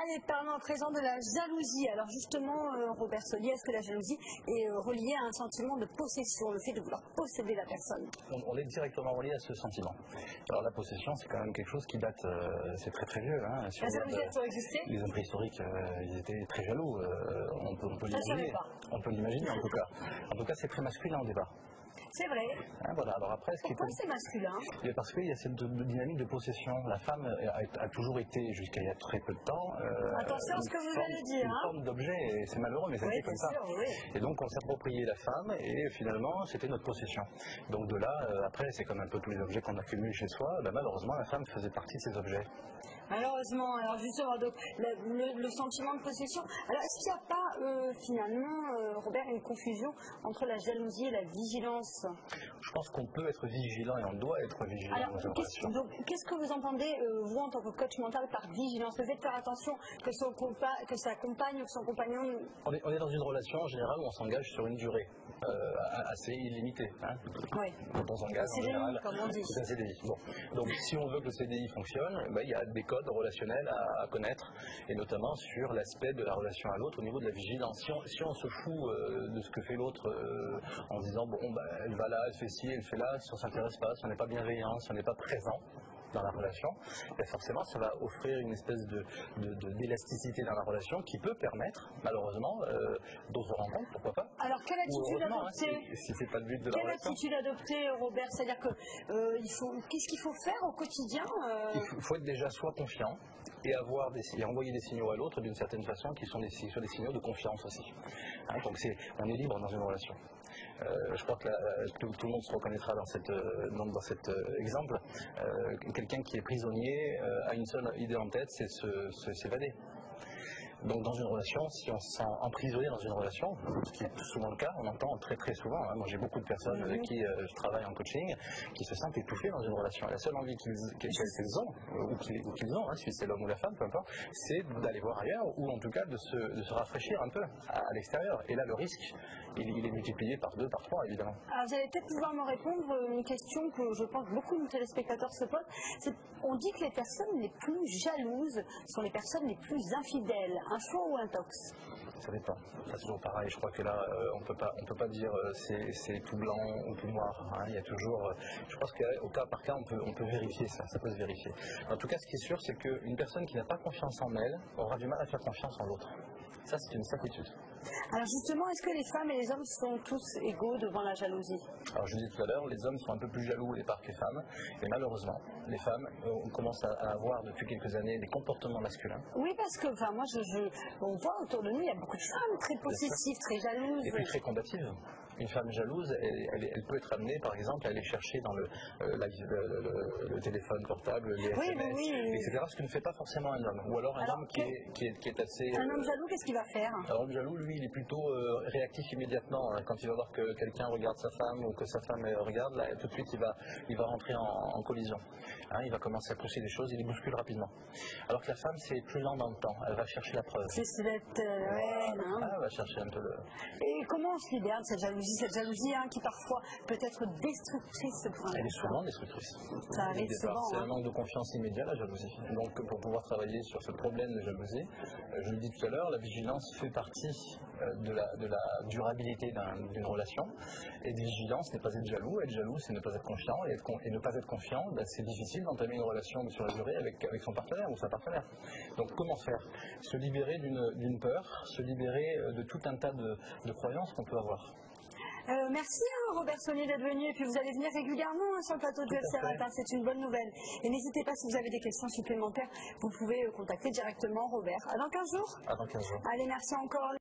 Allez, parlons à présent de la jalousie. Alors justement, Robert Saullier, est-ce que la jalousie est reliée à un sentiment de possession, le fait de vouloir posséder la personne? On est directement relié à ce sentiment. Alors la possession, c'est quand même quelque chose qui date, c'est très très vieux. Hein. La jalousie a toujours existé? Les hommes préhistoriques, ils étaient très jaloux. On peut l'imaginer. On peut l'imaginer en tout cas. En tout cas, c'est très masculin au départ. C'est vrai. Hein, voilà. Alors après, pourquoi c'est masculin? Parce qu'il y a cette dynamique de possession. La femme a toujours été, jusqu'à il y a très peu de temps, attention à ce que vous allez dire. Une forme d'objet, et c'est malheureux, mais c'était comme ça. Sûr, oui. Et donc on s'appropriait la femme, et finalement c'était notre possession. Donc de là, après, c'est comme un peu tous les objets qu'on accumule chez soi, malheureusement la femme faisait partie de ces objets. Malheureusement, alors justement, donc, le sentiment de possession. Alors est-ce qu'il n'y a pas finalement, Robert, une confusion entre la jalousie et la vigilance? Je pense qu'on peut être vigilant et on doit être vigilant. Alors, qu'est-ce que vous entendez, vous, en tant que coach mental, par vigilance? Le fait de faire attention que sa compagne ou son compagnon... On est dans une relation, en général, où on s'engage sur une durée assez illimitée. Hein. Oui. Quand on s'engage, en général, comme on dit. C'est un CDI. Bon. Donc, si on veut que le CDI fonctionne, il y a des codes relationnels à connaître, et notamment sur l'aspect de la relation à l'autre au niveau de la vigilance. Si on se fout de ce que fait l'autre en se disant, elle va là, elle fait ci, elle fait là, si on ne s'intéresse pas, si on n'est pas bienveillant, si on n'est pas présent dans la relation, forcément ça va offrir une espèce d'élasticité dans la relation qui peut permettre, malheureusement, d'autres rencontres, pourquoi pas. Alors quelle attitude adopter, si c'est pas le but de la relation. Quelle attitude adopter, Robert? C'est-à-dire que qu'est-ce qu'il faut faire au quotidien? Il faut être déjà soit confiant et envoyer des signaux à l'autre d'une certaine façon qui sont des signaux de confiance aussi. Hein, donc on est libre dans une relation. Je crois que tout le monde se reconnaîtra dans cet exemple. Quelqu'un qui est prisonnier a une seule idée en tête, c'est s'évader. Donc dans une relation, si on se sent emprisonné dans une relation, ce qui est souvent le cas, on entend très très souvent, hein, moi j'ai beaucoup de personnes avec qui je travaille en coaching, qui se sentent étouffées dans une relation. Et la seule envie qu'ils ont, ou qu'ils ont, hein, si c'est l'homme ou la femme, peu importe, c'est d'aller voir ailleurs, ou en tout cas de se rafraîchir un peu à l'extérieur. Et là le risque, il est multiplié par 2, par 3 évidemment. Alors vous allez peut-être pouvoir me répondre une question que je pense beaucoup de téléspectateurs se posent. On dit que les personnes les plus jalouses sont les personnes les plus infidèles. Un faux ou un tox? Ça dépend. C'est toujours pareil. Je crois que là, on peut pas dire c'est tout blanc ou tout noir. Hein. Il y a toujours. Je pense qu'au cas par cas, on peut vérifier ça. Ça peut se vérifier. En tout cas, ce qui est sûr, c'est qu'une personne qui n'a pas confiance en elle aura du mal à faire confiance en l'autre. Ça, c'est une certitude. Alors justement, est-ce que les femmes et les hommes sont tous égaux devant la jalousie? Alors je disais tout à l'heure, les hommes sont un peu plus jaloux au départ que les femmes, et malheureusement, les femmes, on commence à avoir depuis quelques années des comportements masculins. Oui, parce que, moi, on voit autour de nous, il y a beaucoup de femmes très possessives, très jalouses. Et puis très combatives. Une femme jalouse, elle peut être amenée, par exemple, à aller chercher dans le téléphone portable, les SMS, etc., ce que ne fait pas forcément un homme. Ou alors un homme qui est assez... Un homme jaloux, qu'est-ce qu'il va faire? Un homme jaloux, lui, il est plutôt réactif immédiatement. Hein. Quand il va voir que quelqu'un regarde sa femme ou que sa femme regarde, là, tout de suite, il va rentrer en collision. Hein, il va commencer à pousser des choses, il les bouscule rapidement. Alors que la femme, c'est plus lent dans le temps. Elle va chercher la preuve. C'est non? Elle va chercher un peu Et comment on se libère de cette jalousie? Cette jalousie qui parfois peut être destructrice pour un Elle est souvent destructrice. Ça arrive souvent. C'est un manque de confiance immédiat, la jalousie. Donc pour pouvoir travailler sur ce problème de jalousie, je le dis tout à l'heure, la vigilance fait partie de la durabilité d'une relation. Et de vigilance n'est pas être jaloux. Être jaloux, c'est ne pas être confiant. Et ne pas être confiant, c'est difficile d'entamer une relation sur la durée avec son partenaire ou sa partenaire. Donc comment faire? Se libérer d'une peur, se libérer de tout un tas de croyances qu'on peut avoir. Merci Robert Saullier d'être venu, et puis vous allez venir régulièrement sur le plateau du FC Matin, c'est une bonne nouvelle. Et n'hésitez pas, si vous avez des questions supplémentaires, vous pouvez contacter directement Robert. À dans 15 jours. À dans 15 jours. Allez, merci encore.